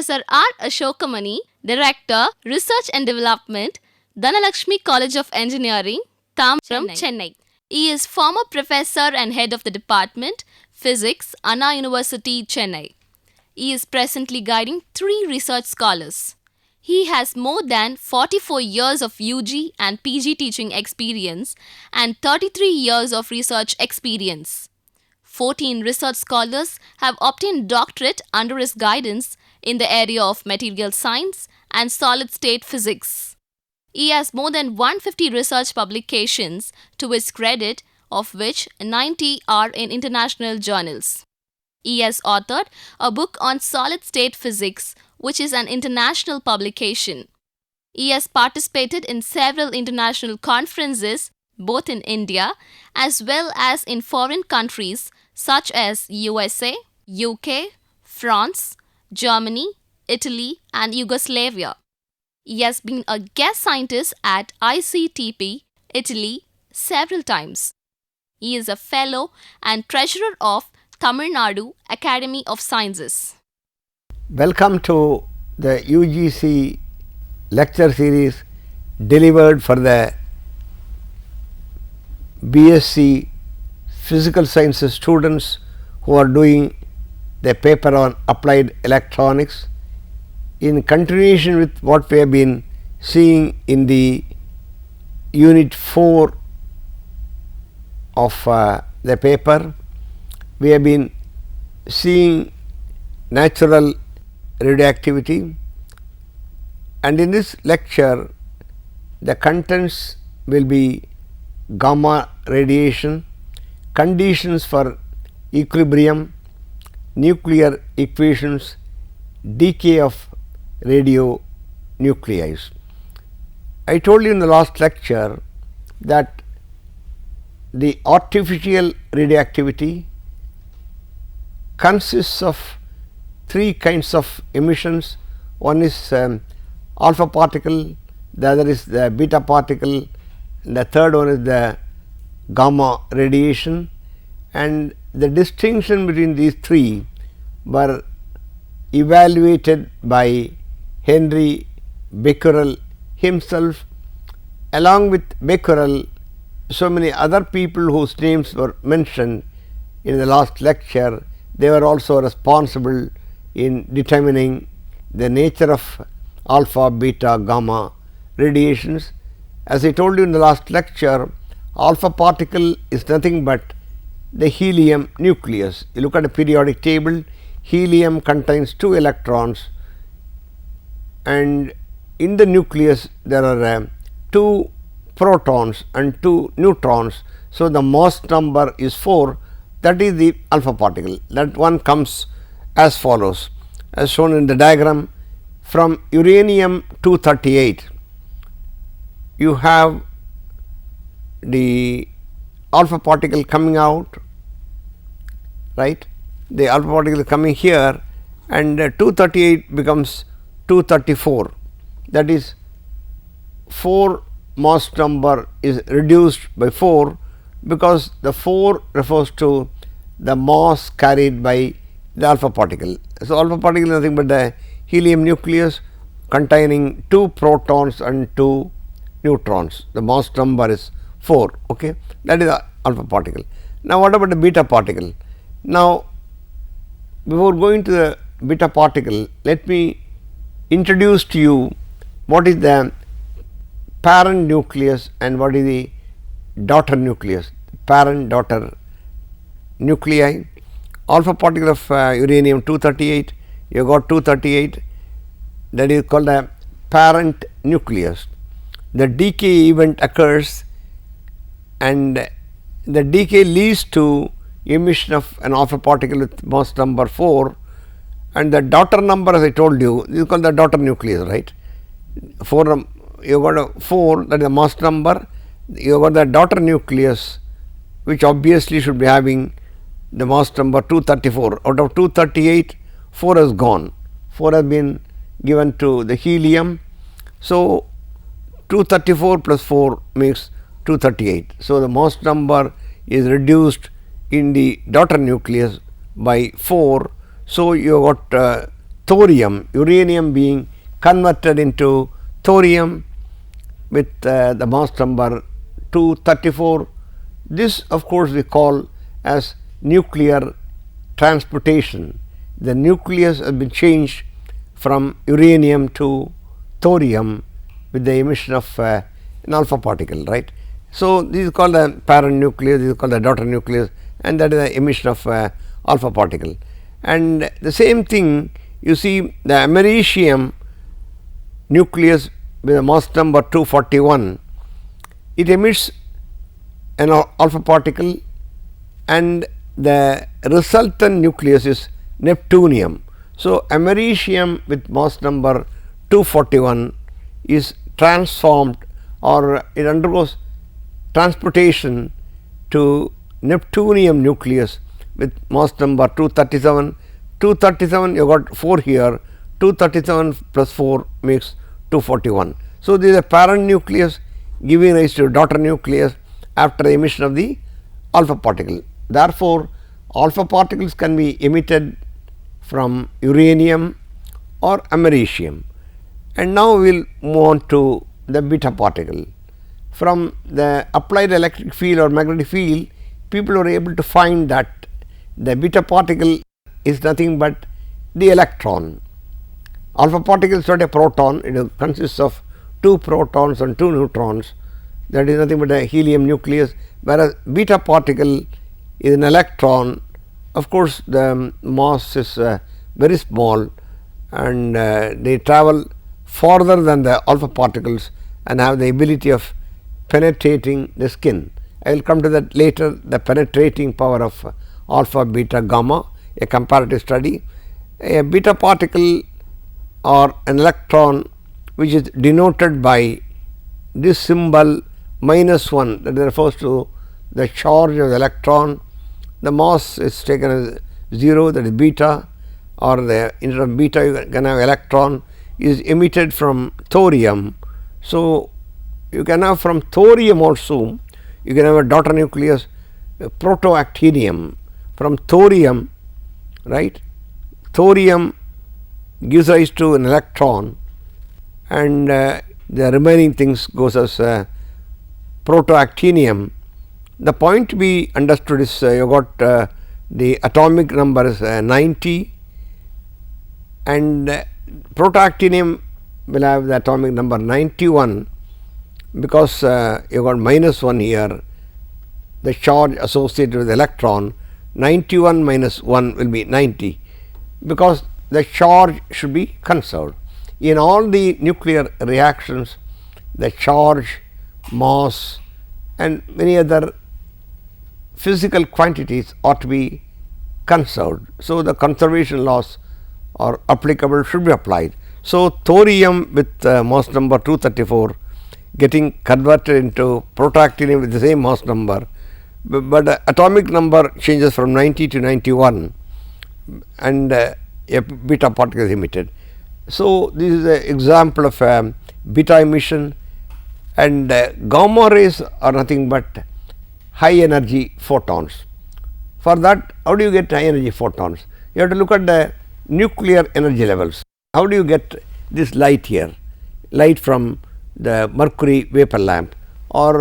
Professor R. Ashokamani, Director, Research and Development, Dhanalakshmi College of Engineering, Tam from Chennai. He is former professor and head of the department, Physics, Anna University, Chennai. He is presently guiding 3 research scholars. He has more than 44 years of UG and PG teaching experience and 33 years of research experience. 14 research scholars have obtained doctorate under his guidance in the area of material science and solid-state physics. He has more than 150 research publications to his credit, of which 90 are in international journals. He has authored a book on solid-state physics, which is an international publication. He has participated in several international conferences, both in India as well as in foreign countries such as USA, UK, France, Germany, Italy, and Yugoslavia. He has been a guest scientist at ICTP, Italy, several times. He is a fellow and treasurer of Tamil Nadu Academy of Sciences. Welcome to the UGC lecture series delivered for the BSc Physical Sciences students who are doing the paper on applied electronics, in continuation with what we have been seeing in the unit 4 of the paper. We have been seeing natural radioactivity, and in this lecture the contents will be gamma radiation, conditions for equilibrium, nuclear equations, decay of radionuclides. I told you in the last lecture that the artificial radioactivity consists of 3 kinds of emissions. One is alpha particle, the other is the beta particle, and the third one is the gamma radiation, and the distinction between these 3 were evaluated by Henry Becquerel himself. Along with Becquerel, so many other people whose names were mentioned in the last lecture, they were also responsible in determining the nature of alpha, beta, gamma radiations. As I told you in the last lecture, alpha particle is nothing but the helium nucleus. You look at a periodic table, helium contains 2 electrons, and in the nucleus there are 2 protons and 2 neutrons. So, the mass number is 4, that is the alpha particle. That one comes as follows, as shown in the diagram. From uranium 238 you have the alpha particle coming out, right. The alpha particle is coming here, and 238 becomes 234, that is 4 mass number is reduced by 4, because the 4 refers to the mass carried by the alpha particle. So, alpha particle is nothing but the helium nucleus containing 2 protons and 2 neutrons. The mass number is 4. Okay, that is the alpha particle. Now, what about the beta particle? Now, before going to the beta particle, let me introduce to you what is the parent nucleus and what is the daughter nucleus. Parent daughter nuclei. Alpha particle of uranium 238, you got 238, that is called a parent nucleus. The decay event occurs, and the decay leads to emission of an alpha particle with mass number 4, and the daughter number, as I told you, this is called the daughter nucleus, right. 4, you got a 4, that is the mass number, you got the daughter nucleus, which obviously should be having the mass number 234. Out of 238, 4 has gone, 4 has been given to the helium. So, 234 plus 4 makes 238. So, the mass number is reduced in the daughter nucleus by 4. So, you got thorium, uranium being converted into thorium with the mass number 234. This of course we call as nuclear transportation. The nucleus has been changed from uranium to thorium with the emission of an alpha particle, right. So, this is called the parent nucleus, this is called the daughter nucleus, and that is the emission of alpha particle. And the same thing you see the americium nucleus with a mass number 241, it emits an alpha particle, and the resultant nucleus is neptunium. So, americium with mass number 241 is transformed, or it undergoes transportation to neptunium nucleus with mass number 237. 237 you got 4 here, 237 plus 4 makes 241. So, this is a parent nucleus giving rise to daughter nucleus after the emission of the alpha particle. Therefore, alpha particles can be emitted from uranium or americium. And now we will move on to the beta particle. From the applied electric field or magnetic field, people were able to find that the beta particle is nothing but the electron. Alpha particle is not a proton, it consists of 2 protons and 2 neutrons, that is nothing but a helium nucleus, whereas beta particle is an electron. Of course, the mass is very small, and they travel farther than the alpha particles and have the ability of penetrating the skin. I will come to that later, the penetrating power of alpha, beta, gamma, a comparative study. A beta particle or an electron which is denoted by this symbol -1, that refers to the charge of the electron. The mass is taken as 0, that is beta, or the instead of beta you can have electron, is emitted from thorium. So, you can have from thorium also, you can have a daughter nucleus, protoactinium from thorium, right. Thorium gives rise to an electron, and the remaining things goes as protoactinium. The point to be understood is you got the atomic number is 90, and protoactinium will have the atomic number 91, because you got -1 here, the charge associated with the electron. 91 minus 1 will be 90, because the charge should be conserved. In all the nuclear reactions, the charge, mass, and many other physical quantities ought to be conserved. So, the conservation laws are applicable, should be applied. So, thorium with mass number 234 getting converted into protoactinium with the same mass number, but the atomic number changes from 90 to 91, and a beta particle is emitted. So, this is an example of beta emission, and gamma rays are nothing but high energy photons. For that, how do you get high energy photons? You have to look at the nuclear energy levels. How do you get this light here? Light from the mercury vapor lamp, or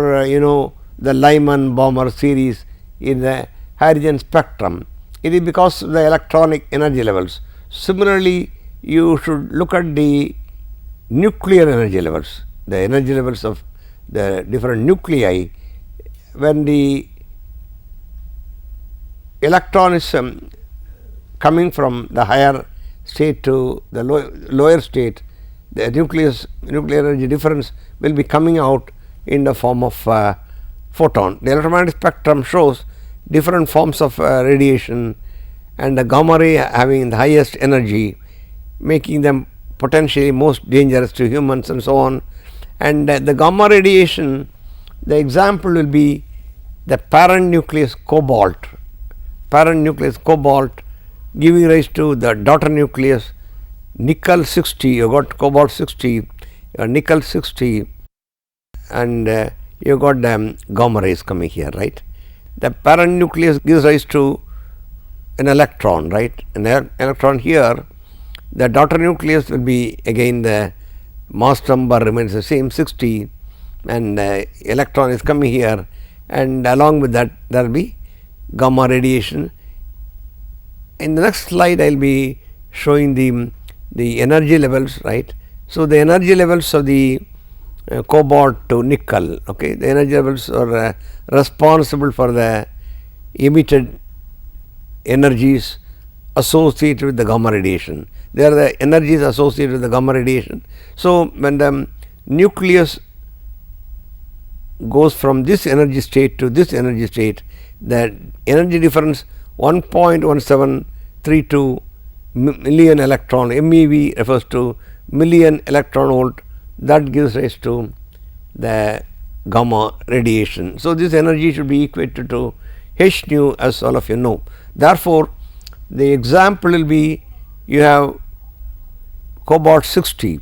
the Lyman Balmer series in the hydrogen spectrum. It is because of the electronic energy levels. Similarly, you should look at the nuclear energy levels, the energy levels of the different nuclei. When the electron is coming from the higher state to the lower state, the nuclear energy difference will be coming out in the form of photon. The electromagnetic spectrum shows different forms of radiation, and the gamma ray having the highest energy, making them potentially most dangerous to humans and so on. And the gamma radiation, the example will be the parent nucleus cobalt, giving rise to the daughter nucleus nickel 60. You got cobalt 60, nickel 60, and you got gamma rays coming here, right. The parent nucleus gives rise to an electron, right. An electron here The daughter nucleus will be again the mass number remains the same 60, and electron is coming here, and along with that there will be gamma radiation. In the next slide I will be showing the energy levels, right. So, the energy levels of the cobalt to nickel, okay, the energy levels are responsible for the emitted energies associated with the gamma radiation. They are the energies associated with the gamma radiation. So, when the nucleus goes from this energy state to this energy state, the energy difference 1.1732 million electron, MeV refers to million electron volt, that gives rise to the gamma radiation. So, this energy should be equated to h nu, as all of you know. Therefore, the example will be, you have cobalt 60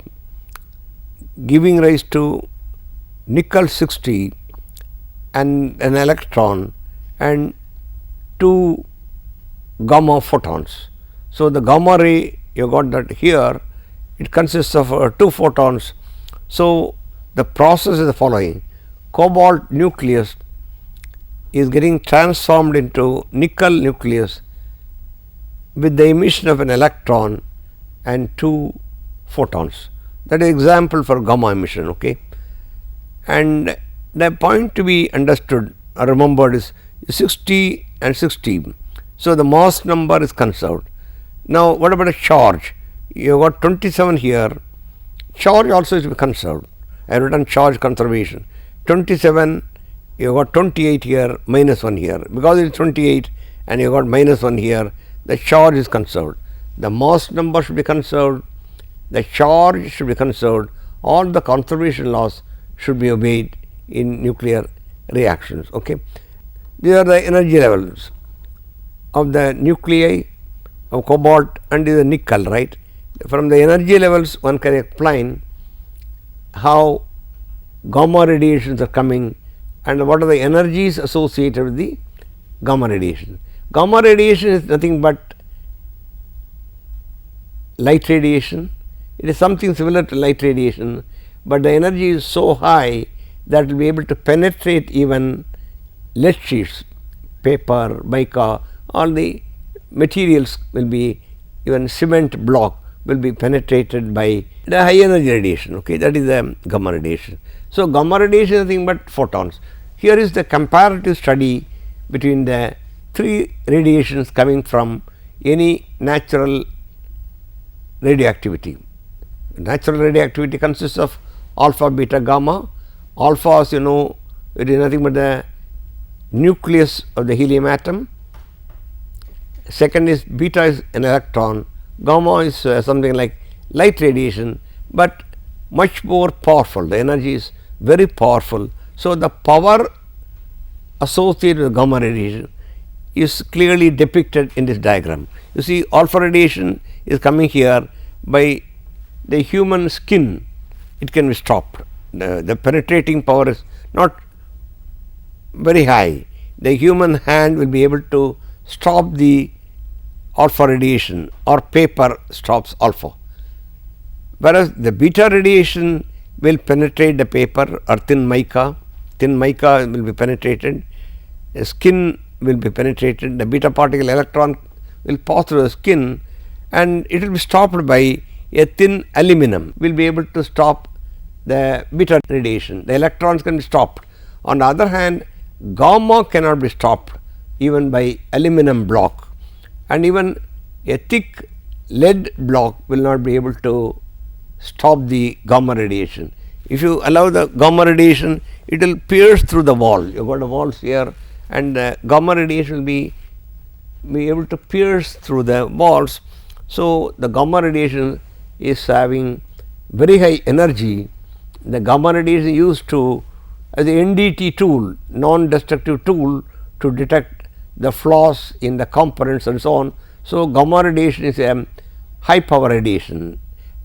giving rise to nickel 60 and an electron and 2 gamma photons. So, the gamma ray, you got that here, it consists of 2 photons. So, the process is the following: cobalt nucleus is getting transformed into nickel nucleus with the emission of an electron and 2 photons. That is example for gamma emission, okay. And the point to be understood or remembered is 60 and 60. So, the mass number is conserved. Now, what about a charge? You have got 27 here, charge also is to be conserved. I have written charge conservation. 27, you have got 28 here, minus 1 here. Because it is 28 and you have got minus 1 here, the charge is conserved. The mass number should be conserved, the charge should be conserved, all the conservation laws should be obeyed in nuclear reactions, okay. These are the energy levels of the nuclei of cobalt and the nickel, right. From the energy levels one can explain how gamma radiations are coming and what are the energies associated with the gamma radiation. Gamma radiation is nothing but light radiation. It is something similar to light radiation, but the energy is so high that it will be able to penetrate even lead sheets, paper, mica, all the materials will be, even cement block will be penetrated by the high energy radiation, okay, that is the gamma radiation. So, gamma radiation is nothing but photons. Here is the comparative study between the 3 radiations coming from any natural radioactivity. Natural radioactivity consists of alpha, beta, gamma. Alpha, as you know, it is nothing but the nucleus of the helium atom. Second is beta is an electron, gamma is something like light radiation, but much more powerful, the energy is very powerful. So, the power associated with gamma radiation is clearly depicted in this diagram. You see, alpha radiation is coming here by the human skin, it can be stopped. The penetrating power is not very high. The human hand will be able to stop the alpha radiation, or paper stops alpha, whereas the beta radiation will penetrate the paper or thin mica will be penetrated, the skin will be penetrated, the beta particle electron will pass through the skin and it will be stopped by a thin aluminum, will be able to stop the beta radiation, the electrons can be stopped. On the other hand, gamma cannot be stopped even by aluminum block, and even a thick lead block will not be able to stop the gamma radiation. If you allow the gamma radiation, it will pierce through the wall. You have got the walls here, and the gamma radiation will be able to pierce through the walls. So, the gamma radiation is having very high energy. The gamma radiation is used to as a NDT tool, non-destructive tool, to detect the flaws in the components and so on. So, gamma radiation is a high power radiation.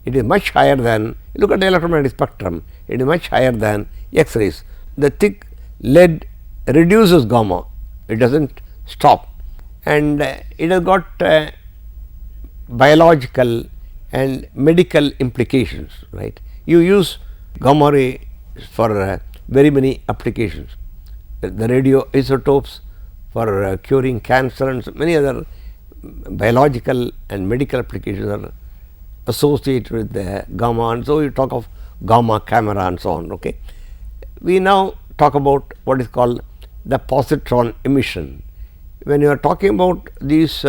It is much higher than, look at the electromagnetic spectrum, it is much higher than X-rays. The thick lead reduces gamma, it does not stop, and it has got biological and medical implications, right. You use gamma ray for very many applications. The radioisotopes for curing cancer and so many other biological and medical applications are associated with the gamma, and so you talk of gamma camera and so on. Okay. We now talk about what is called the positron emission. When you are talking about these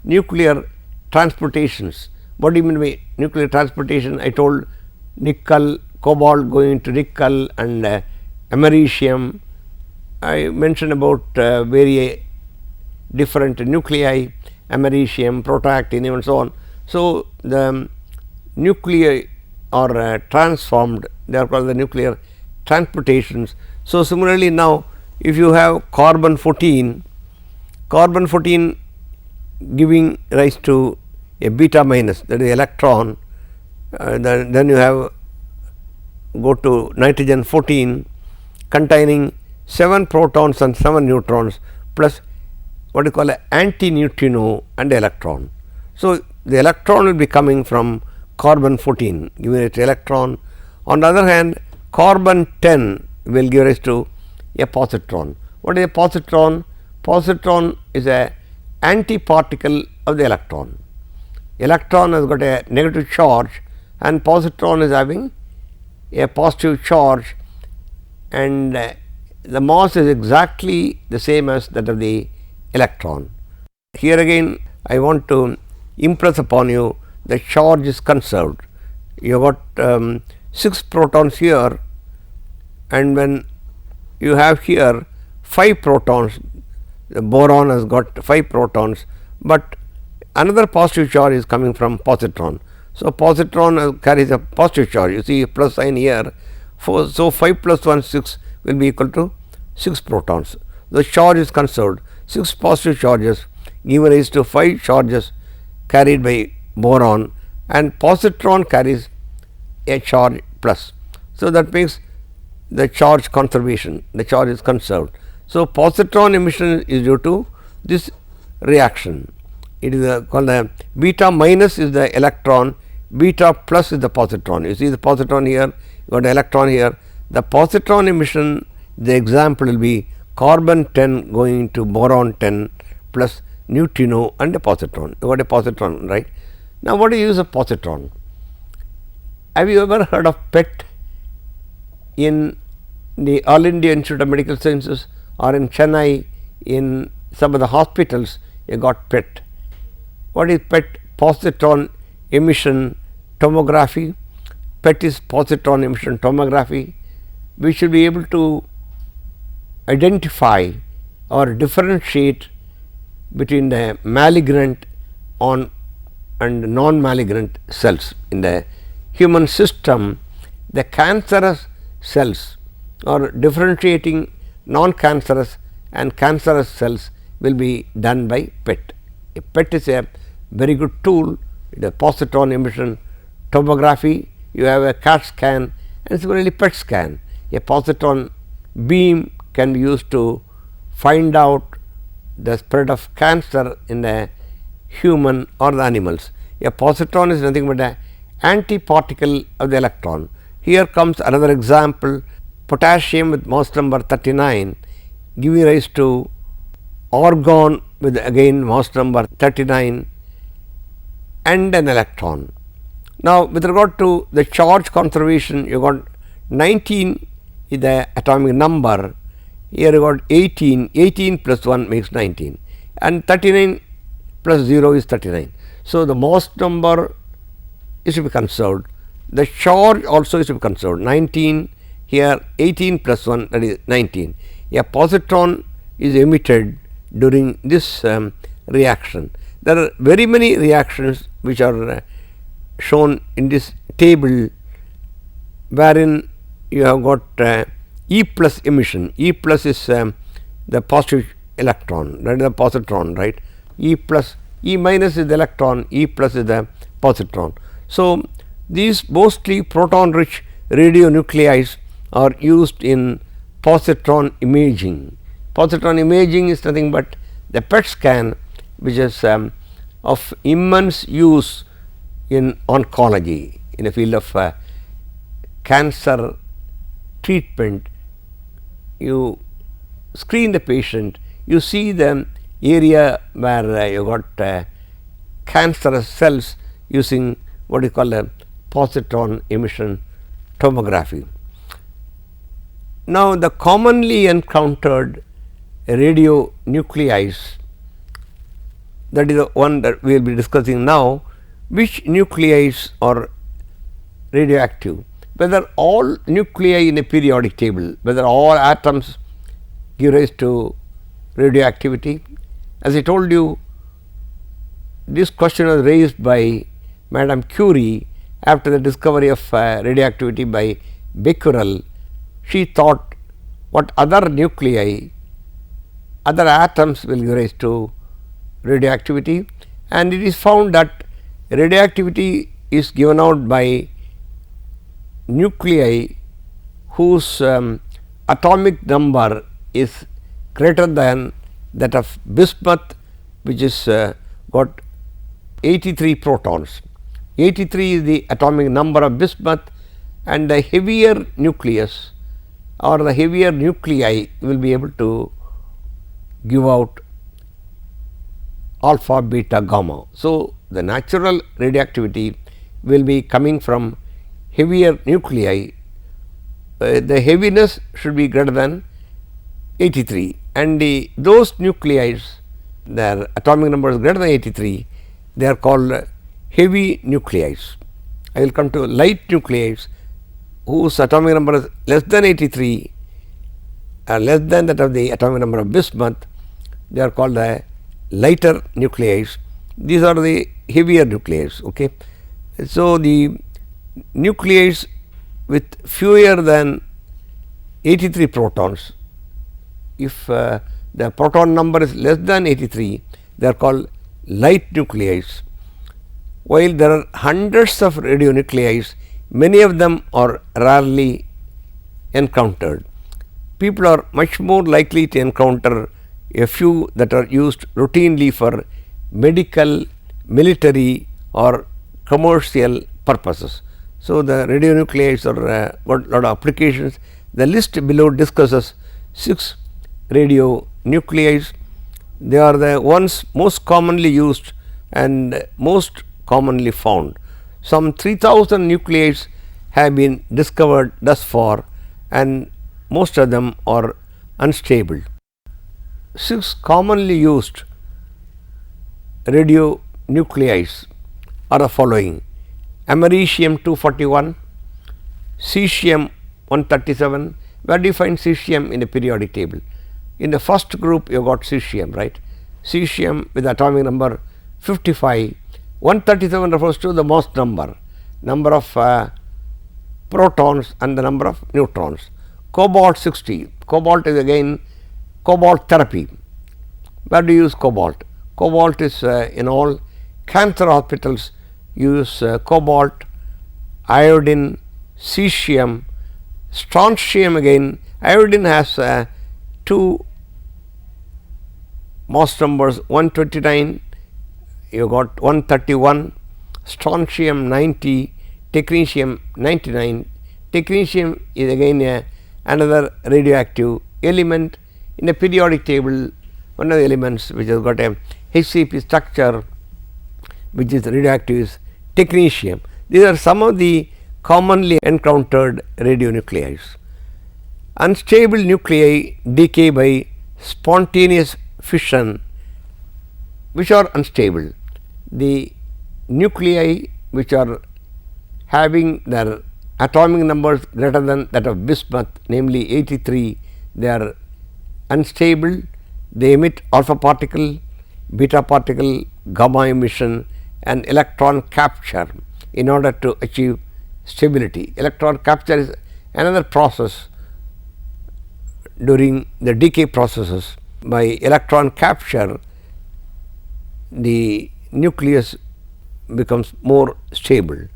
nuclear transportations, what do you mean by nuclear transportation? I told nickel, cobalt going to nickel and americium. I mentioned about very different nuclei, americium, protoactinium and so on. So, the nuclei are transformed, they are called the nuclear transportations. So, similarly now if you have carbon 14 giving rise to a beta minus, that is electron, then you have go to nitrogen 14 containing 7 protons and 7 neutrons plus what you call a anti-neutrino and electron. So, the electron will be coming from carbon 14 giving it electron. On the other hand, carbon 10 will give rise to a positron. What is a positron? Positron is a antiparticle of the electron. Electron has got a negative charge and positron is having a positive charge, and the mass is exactly the same as that of the electron. Here again I want to impress upon you the charge is conserved. You have got 6 protons here, and when you have here 5 protons, the boron has got 5 protons, but another positive charge is coming from positron. So, positron carries a positive charge, you see a plus sign here. So, 5 plus 1 6 will be equal to 6 protons. The charge is conserved, 6 positive charges give rise to 5 charges carried by boron, and positron carries a charge plus. So, that makes the charge conservation, the charge is conserved. So, positron emission is due to this reaction. It is called the beta minus is the electron, beta plus is the positron. You see the positron here, you got the electron here. The positron emission, the example will be carbon 10 going to boron 10 plus neutrino and a positron. You got a positron, right. Now, what is the use of positron? Have you ever heard of PET in the All India Institute of Medical Sciences or in Chennai in some of the hospitals? You got PET. What is PET? Positron emission tomography. PET is positron emission tomography. We should be able to identify or differentiate between the malignant and non-malignant cells. In the human system, the cancerous cells or differentiating non-cancerous and cancerous cells will be done by PET. A PET is a very good tool, the positron emission tomography. You have a CAT scan and similarly PET scan. A positron beam can be used to find out the spread of cancer in the human or the animals. A positron is nothing but an antiparticle of the electron. Here comes another example, potassium with mass number 39 giving rise to argon with again mass number 39 and an electron. Now, with regard to the charge conservation, you got 19 is the atomic number, here you got 18, 18 plus 1 makes 19 and 39 plus 0 is 39. So, the mass number is to be conserved, the charge also is to be conserved, 19 here 18 plus 1 that is 19. A positron is emitted during this reaction. There are very many reactions which are shown in this table, wherein you have got E plus emission. E plus is the positive electron, that is the positron, right. E plus, E minus is the electron, E plus is the positron. So, these mostly proton rich radionuclides are used in positron imaging. Positron imaging is nothing but the PET scan, which is of immense use in oncology, in the field of cancer treatment. You screen the patient, you see the area where you got cancerous cells using what you call a positron emission tomography. Now, the commonly encountered radionuclides, that is the one that we will be discussing now. Which nuclides are radioactive? Whether all nuclei in a periodic table, whether all atoms give rise to radioactivity. As I told you, this question was raised by Madame Curie after the discovery of radioactivity by Becquerel. She thought what other nuclei, other atoms will give rise to radioactivity, and it is found that radioactivity is given out by nuclei whose atomic number is greater than that of bismuth, which is got 83 protons. 83 is the atomic number of bismuth, and the heavier nucleus or the heavier nuclei will be able to give out alpha, beta, gamma. So, the natural radioactivity will be coming from heavier nuclei. The heaviness should be greater than 83, and those nuclei, their atomic number is greater than 83, they are called heavy nuclei. I will come to light nuclei whose atomic number is less than 83, less than that of the atomic number of bismuth. They are called the lighter nuclei. These are the heavier nuclei. Okay. So, the nuclei with fewer than 83 protons, if the proton number is less than 83, they are called light nuclei. While there are hundreds of radionuclides, many of them are rarely encountered. People are much more likely to encounter a few that are used routinely for medical, military or commercial purposes. So, the radionuclides are got a lot of applications. The list below discusses 6 radionuclides. They are the ones most commonly used and most commonly found. Some 3000 nuclides have been discovered thus far, and most of them are unstable. 6 commonly used radionuclides are the following: americium 241, cesium 137. Where do you find cesium in the periodic table? In the first group you got cesium, right? Cesium with atomic number 55. 137 refers to the mass number of protons and the number of neutrons. Cobalt 60. Cobalt is again cobalt therapy. Where do you use cobalt? Cobalt is in all cancer hospitals use cobalt, iodine, cesium, strontium. Again, iodine has 2 mass numbers 129, you got 131, strontium 90, technetium 99. Technetium is again another radioactive element in a periodic table, one of the elements which has got a HCP structure which is radioactive is technetium. These are some of the commonly encountered radionuclides. Unstable nuclei decay by spontaneous fission, which are unstable. The nuclei which are having their atomic numbers greater than that of bismuth, namely 83, they are unstable. They emit alpha particle, beta particle, gamma emission and electron capture in order to achieve stability. Electron capture is another process during the decay processes. By electron capture, the nucleus becomes more stable.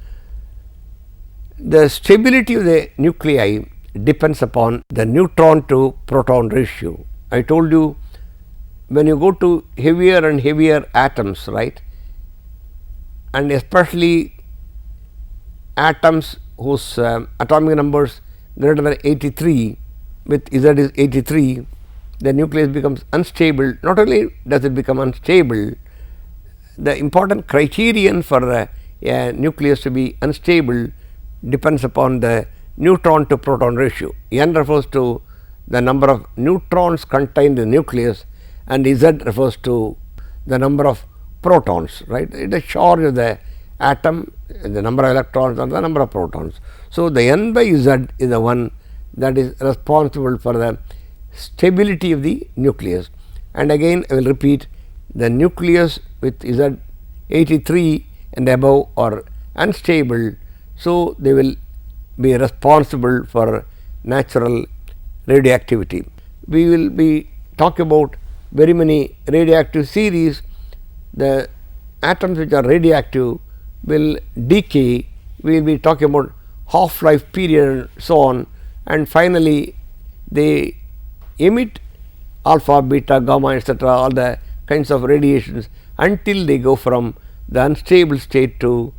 The stability of the nuclei depends upon the neutron to proton ratio. I told you, when you go to heavier and heavier atoms, right, and especially atoms whose atomic numbers greater than 83 with Z is 83, the nucleus becomes unstable. Not only does it become unstable, the important criterion for a nucleus to be unstable depends upon the neutron to proton ratio. N refers to the number of neutrons contained in the nucleus and Z refers to the number of protons, right. The charge of the atom, the number of electrons and the number of protons. So, the N by Z is the one that is responsible for the stability of the nucleus. And again I will repeat, the nucleus with Z 83 and above are unstable. So, they will be responsible for natural radioactivity. We will be talking about very many radioactive series. The atoms which are radioactive will decay. We will be talking about half-life period and so on, and finally they emit alpha, beta, gamma, etc., all the kinds of radiations until they go from the unstable state to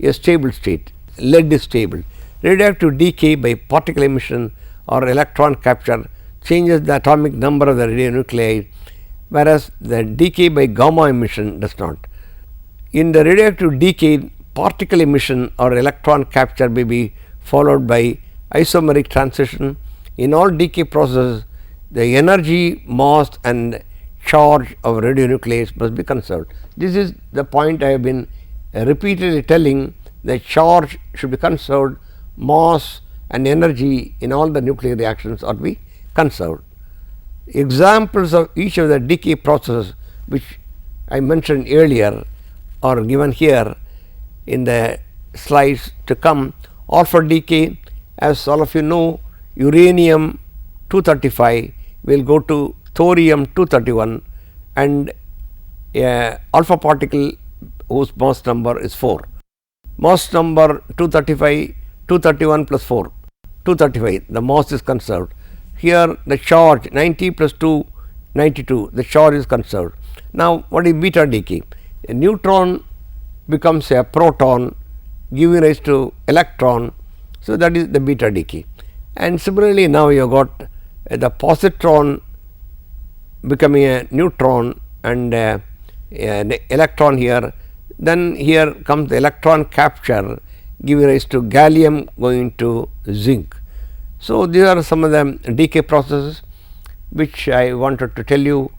a stable state. Lead is stable. Radioactive decay by particle emission or electron capture changes the atomic number of the radionuclide, whereas the decay by gamma emission does not. In the radioactive decay, particle emission or electron capture may be followed by isomeric transition. In all decay processes, the energy, mass and charge of radionuclides must be conserved. This is the point I have been repeatedly telling. The charge should be conserved, mass and energy in all the nuclear reactions are to be conserved. Examples of each of the decay processes which I mentioned earlier are given here in the slides to come. Alpha decay, as all of you know, uranium 235 will go to thorium 231 and alpha particle whose mass number is 4. Mass number 235, 231 plus 4, 235, the mass is conserved. Here the charge 90 plus 2, 92, the charge is conserved. Now, what is beta decay? A neutron becomes a proton giving rise to electron. So, that is the beta decay. And similarly, now you have got the positron becoming a neutron and an electron here. Then here comes the electron capture giving rise to gallium going to zinc. So, these are some of the decay processes which I wanted to tell you.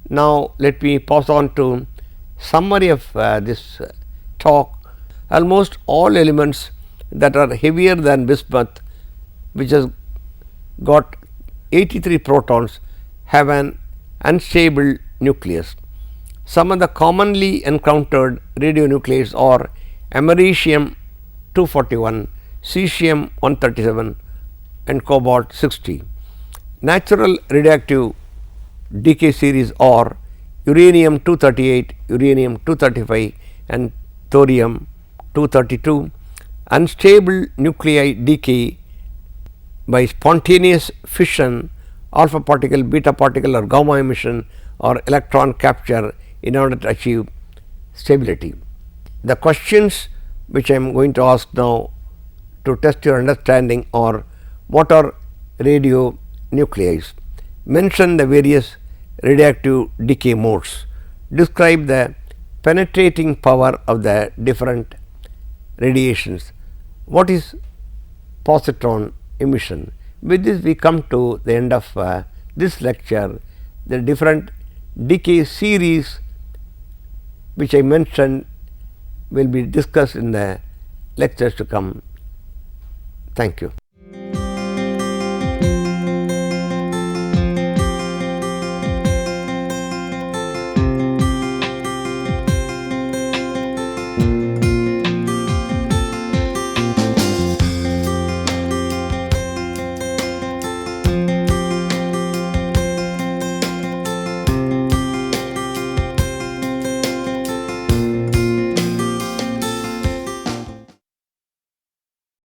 Now, let me pass on to summary of this talk. Almost all elements that are heavier than bismuth, which has got 83 protons, have an unstable nucleus. Some of the commonly encountered radionuclides are americium 241, cesium 137 and cobalt 60. Natural radioactive decay series are uranium 238, uranium 235 and thorium 232. Unstable nuclei decay by spontaneous fission, alpha particle, beta particle or gamma emission or electron capture in order to achieve stability. The questions which I am going to ask now to test your understanding are: what are radionuclides? Mention the various radioactive decay modes. Describe the penetrating power of the different radiations. What is positron emission? With this we come to the end of this lecture. The different decay series which I mentioned will be discussed in the lectures to come. Thank you.